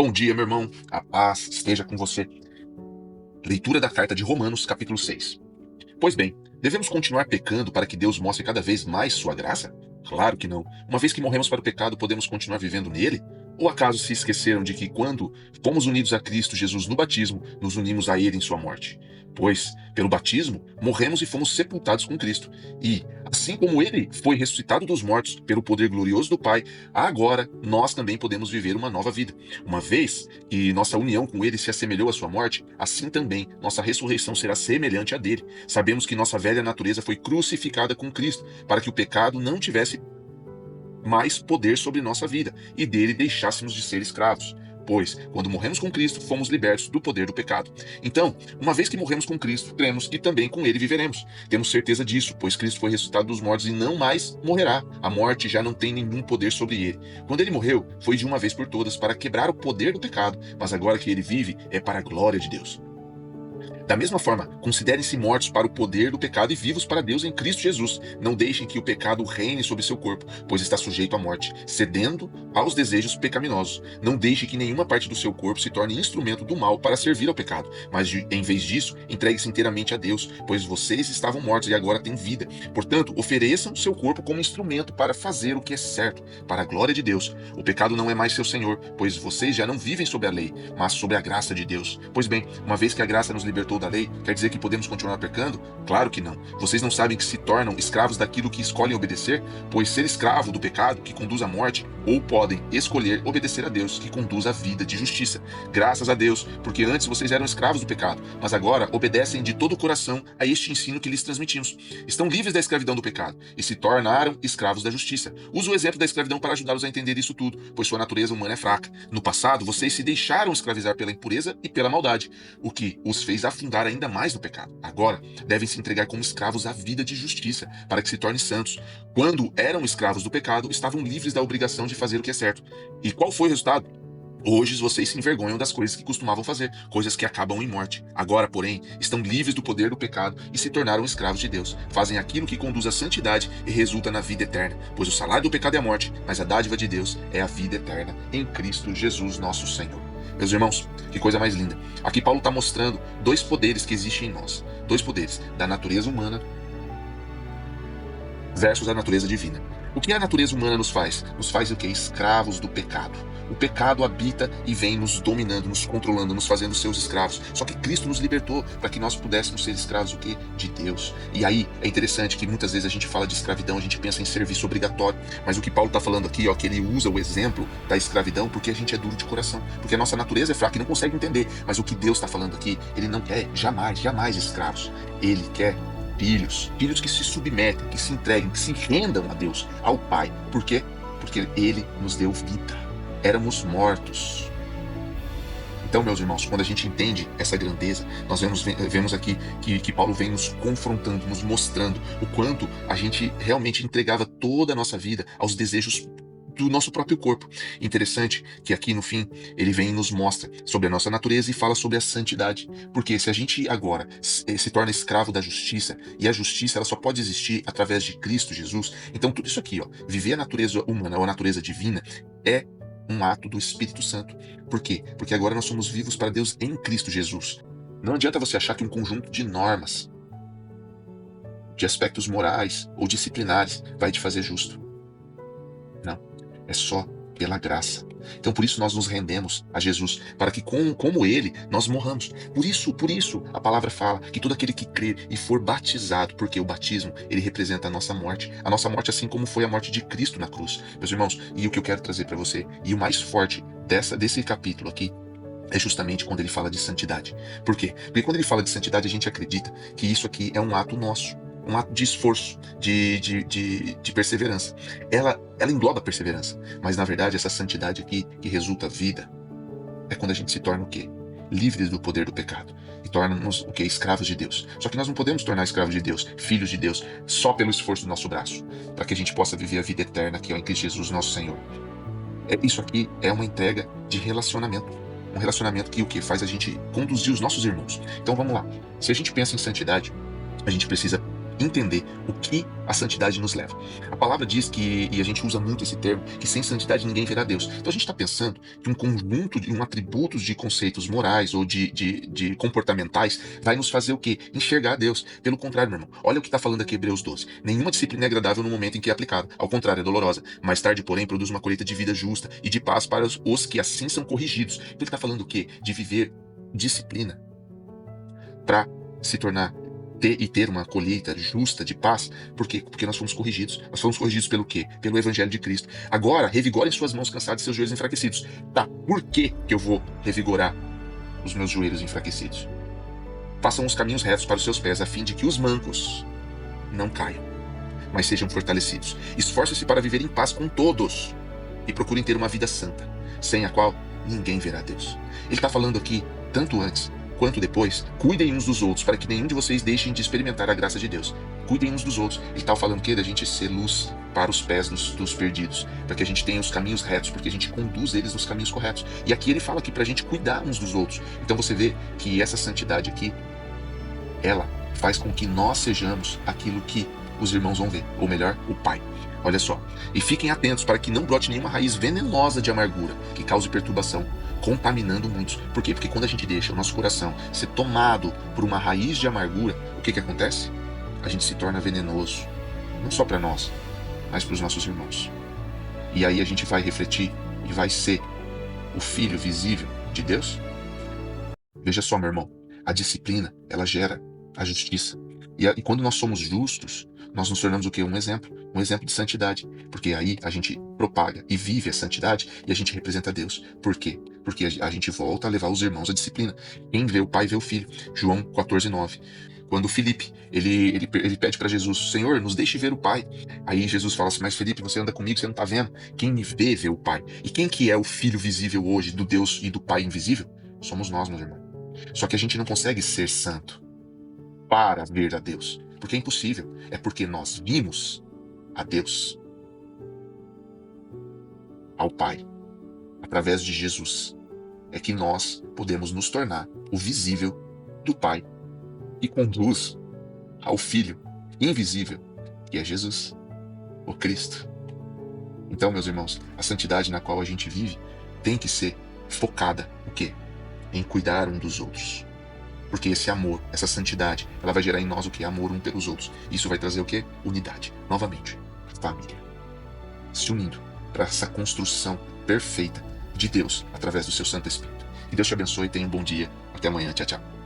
Bom dia, meu irmão. A paz esteja com você. Leitura da carta de Romanos, capítulo 6. Pois bem, devemos continuar pecando para que Deus mostre cada vez mais sua graça? Claro que não. Uma vez que morremos para o pecado, podemos continuar vivendo nele? Ou acaso se esqueceram de que quando fomos unidos a Cristo Jesus no batismo, nos unimos a ele em sua morte? Pois, pelo batismo, morremos e fomos sepultados com Cristo. E, assim como ele foi ressuscitado dos mortos pelo poder glorioso do Pai, agora nós também podemos viver uma nova vida. Uma vez que nossa união com ele se assemelhou à sua morte, assim também nossa ressurreição será semelhante à dele. Sabemos que nossa velha natureza foi crucificada com Cristo, para que o pecado não tivesse mais poder sobre nossa vida, e dele deixássemos de ser escravos. Pois, quando morremos com Cristo, fomos libertos do poder do pecado. Então, uma vez que morremos com Cristo, cremos que também com ele viveremos. Temos certeza disso, pois Cristo foi ressuscitado dos mortos e não mais morrerá. A morte já não tem nenhum poder sobre ele. Quando ele morreu, foi de uma vez por todas para quebrar o poder do pecado, mas agora que ele vive, é para a glória de Deus. Da mesma forma, considerem-se mortos para o poder do pecado e vivos para Deus em Cristo Jesus. Não deixem que o pecado reine sobre seu corpo, pois está sujeito à morte, cedendo aos desejos pecaminosos. Não deixe que nenhuma parte do seu corpo se torne instrumento do mal para servir ao pecado, mas em vez disso, entregue-se inteiramente a Deus, pois vocês estavam mortos e agora têm vida. Portanto, ofereçam seu corpo como instrumento para fazer o que é certo, para a glória de Deus. O pecado não é mais seu senhor, pois vocês já não vivem sob a lei, mas sob a graça de Deus. Pois bem, uma vez que a graça nos libertou da lei, quer dizer que podemos continuar pecando? Claro que não. Vocês não sabem que se tornam escravos daquilo que escolhem obedecer? Pois ser escravo do pecado, que conduz à morte, ou podem escolher obedecer a Deus, que conduz à vida de justiça. Graças a Deus, porque antes vocês eram escravos do pecado, mas agora obedecem de todo o coração a este ensino que lhes transmitimos. Estão livres da escravidão do pecado e se tornaram escravos da justiça. Uso o exemplo da escravidão para ajudá-los a entender isso tudo, pois sua natureza humana é fraca. No passado, vocês se deixaram escravizar pela impureza e pela maldade, o que os fez afundar ainda mais no pecado. Agora, devem se entregar como escravos à vida de justiça, para que se tornem santos. Quando eram escravos do pecado, estavam livres da obrigação de fazer o que é certo. E qual foi o resultado? Hoje vocês se envergonham das coisas que costumavam fazer, coisas que acabam em morte. Agora, porém, estão livres do poder do pecado e se tornaram escravos de Deus. Fazem aquilo que conduz à santidade e resulta na vida eterna, pois o salário do pecado é a morte, mas a dádiva de Deus é a vida eterna em Cristo Jesus nosso Senhor. Meus irmãos, que coisa mais linda. Aqui Paulo está mostrando dois poderes que existem em nós. Dois poderes, da natureza humana versus a natureza divina. O que a natureza humana nos faz? Nos faz o quê? Escravos do pecado. O pecado habita e vem nos dominando, nos controlando, nos fazendo seus escravos. Só que Cristo nos libertou para que nós pudéssemos ser escravos o quê? De Deus. E aí é interessante que muitas vezes a gente fala de escravidão, a gente pensa em serviço obrigatório. Mas o que Paulo está falando aqui, ó, que ele usa o exemplo da escravidão porque a gente é duro de coração. Porque a nossa natureza é fraca e não consegue entender. Mas o que Deus está falando aqui, ele não quer jamais escravos. Ele quer filhos que se submetem, que se entreguem, que se rendam a Deus, ao Pai. Por quê? Porque ele nos deu vida. Éramos mortos. Então, meus irmãos, quando a gente entende essa grandeza, nós vemos aqui que Paulo vem nos confrontando, nos mostrando o quanto a gente realmente entregava toda a nossa vida aos desejos do nosso próprio corpo. Interessante que aqui no fim ele vem e nos mostra sobre a nossa natureza e fala sobre a santidade, porque se a gente agora se torna escravo da justiça, e a justiça ela só pode existir através de Cristo Jesus, então tudo isso aqui, ó, viver a natureza humana ou a natureza divina é um ato do Espírito Santo. Por quê? Porque agora nós somos vivos para Deus em Cristo Jesus. Não adianta você achar que um conjunto de normas, de aspectos morais ou disciplinares vai te fazer justo. Não. É só pela graça. Então por isso nós nos rendemos a Jesus, para que como ele, nós morramos. Por isso a palavra fala que todo aquele que crer e for batizado, porque o batismo, ele representa a nossa morte assim como foi a morte de Cristo na cruz. Meus irmãos, e o que eu quero trazer para você, e o mais forte desse capítulo aqui, é justamente quando ele fala de santidade. Por quê? Porque quando ele fala de santidade, a gente acredita que isso aqui é um ato nosso, um ato de esforço, de perseverança. Ela engloba a perseverança, mas na verdade essa santidade aqui, que resulta vida, é quando a gente se torna o quê? Livres do poder do pecado e torna-nos o quê? Escravos de Deus. Só que nós não podemos tornar escravos de Deus, filhos de Deus, só pelo esforço do nosso braço, para que a gente possa viver a vida eterna que é em Cristo Jesus nosso Senhor. Isso aqui é uma entrega de relacionamento. Um relacionamento que o quê? Faz a gente conduzir os nossos irmãos. Então vamos lá. Se a gente pensa em santidade, a gente precisa entender o que a santidade nos leva. A palavra diz que, e a gente usa muito esse termo, que sem santidade ninguém verá Deus. Então a gente está pensando que um conjunto de atributos de conceitos morais ou de comportamentais vai nos fazer o quê? Enxergar Deus. Pelo contrário, meu irmão, olha o que está falando aqui Hebreus 12. Nenhuma disciplina é agradável no momento em que é aplicada. Ao contrário, é dolorosa. Mais tarde, porém, produz uma colheita de vida justa e de paz para os que assim são corrigidos. Então ele está falando o quê? De viver disciplina para se tornar ter uma colheita justa de paz. Por quê? Porque nós fomos corrigidos. Nós fomos corrigidos pelo quê? Pelo Evangelho de Cristo. Agora, revigorem suas mãos cansadas e seus joelhos enfraquecidos. Tá, por que eu vou revigorar os meus joelhos enfraquecidos? Façam os caminhos retos para os seus pés, a fim de que os mancos não caiam, mas sejam fortalecidos. Esforcem-se para viver em paz com todos e procurem ter uma vida santa, sem a qual ninguém verá Deus. Ele está falando aqui, tanto antes quanto depois, cuidem uns dos outros, para que nenhum de vocês deixem de experimentar a graça de Deus. Cuidem uns dos outros. Ele está falando o quê? Da gente ser luz para os pés dos perdidos, para que a gente tenha os caminhos retos, porque a gente conduz eles nos caminhos corretos. E aqui ele fala que para a gente cuidar uns dos outros. Então você vê que essa santidade aqui, ela faz com que nós sejamos aquilo que os irmãos vão ver, ou melhor, o Pai. Olha só. E fiquem atentos para que não brote nenhuma raiz venenosa de amargura que cause perturbação, contaminando muitos. Por quê? Porque quando a gente deixa o nosso coração ser tomado por uma raiz de amargura, o que acontece? A gente se torna venenoso, não só para nós, mas para os nossos irmãos. E aí a gente vai refletir e vai ser o filho visível de Deus? Veja só, meu irmão, a disciplina, ela gera a justiça. E quando nós somos justos, nós nos tornamos o quê? Um exemplo de santidade. Porque aí a gente propaga e vive a santidade e a gente representa Deus. Por quê? Porque a gente volta a levar os irmãos à disciplina. Quem vê o pai vê o filho. João 14:9. Quando Filipe, ele pede para Jesus, Senhor, nos deixe ver o Pai. Aí Jesus fala assim, mas Filipe, você anda comigo, você não está vendo? Quem me vê, vê o Pai. E quem que é o filho visível hoje do Deus e do Pai invisível? Somos nós, meu irmão. Só que a gente não consegue ser santo para ver a Deus, porque é impossível. É porque nós vimos a Deus, ao Pai, através de Jesus. É que nós podemos nos tornar o visível do Pai e conduz ao Filho invisível, que é Jesus, o Cristo. Então, meus irmãos, a santidade na qual a gente vive tem que ser focada, o quê? Em cuidar um dos outros. Porque esse amor, essa santidade, ela vai gerar em nós o que? Amor um pelos outros. Isso vai trazer o quê? Unidade. Novamente, família. Se unindo para essa construção perfeita de Deus através do seu Santo Espírito. Que Deus te abençoe e tenha um bom dia. Até amanhã. Tchau, tchau.